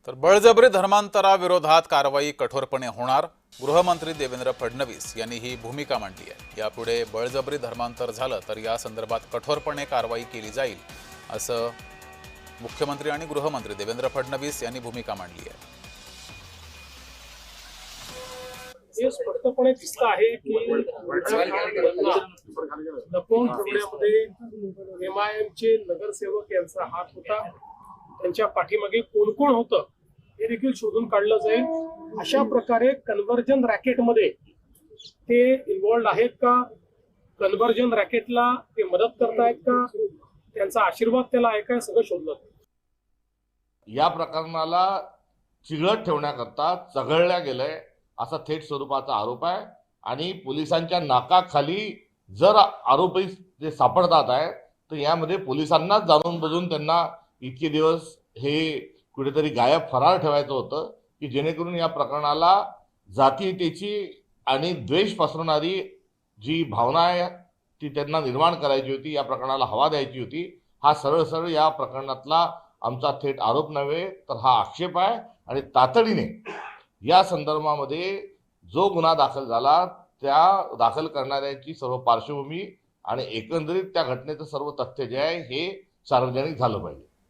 तर बळजबरी धर्मांतराविरोधात कारवाई कठोरपणे होणार, गृहमंत्री देवेंद्र फडणवीस यांनी ही भूमिका मांडली आहे। यापुढे बळजबरी धर्मांतर झालं तर या संदर्भात कठोरपणे कारवाई केली जाईल, असं मुख्यमंत्री आणि गृहमंत्री देवेंद्र फडणवीस यांनी भूमिका मांडली आहे। हे स्पष्टपणे दिसतं आहे की लपवून ठेवण्यामध्ये MIMचे नगरसेवक यांचा हात होता। त्यांच्या पाठीमागे कोण कोण होतं हे देखील शोधून काढलं जाईल। अशा प्रकारे कन्व्हर्जन रॅकेटमध्ये ते इन्व्हॉल्ड आहेत का, कन्व्हर्जन रॅकेटला ते मदत करतायत का, त्यांचा आशीर्वाद त्याला आहे का, सगळं शोधलं। या प्रकरणाला चिघळत ठेवण्याकरता चघळल्या गेलंय असा थेट स्वरूपाचा आरोप आहे आणि पोलिसांच्या नाकाखाली जर आरोपी जे सापडतात आहेत तर यामध्ये पोलिसांनाच जाणून बुजून त्यांना इतके दिवस हे कुठेतरी गायब फरार ठेवायचं होतं की जेणेकरून या प्रकरणाला जातीयतेची आणि द्वेष पसरवणारी जी भावना आहे ती त्यांना निर्माण करायची होती, या प्रकरणाला हवा द्यायची होती। हा सरळ सरळ या प्रकरणातला आमचा थेट आरोप नव्हे तर हा आक्षेप आहे आणि तातडीने या संदर्भामध्ये जो गुन्हा दाखल झाला त्या दाखल करणाऱ्यांची सर्व पार्श्वभूमी आणि एकंदरीत त्या घटनेचं सर्व तथ्य जे आहे हे सार्वजनिक झालं पाहिजे।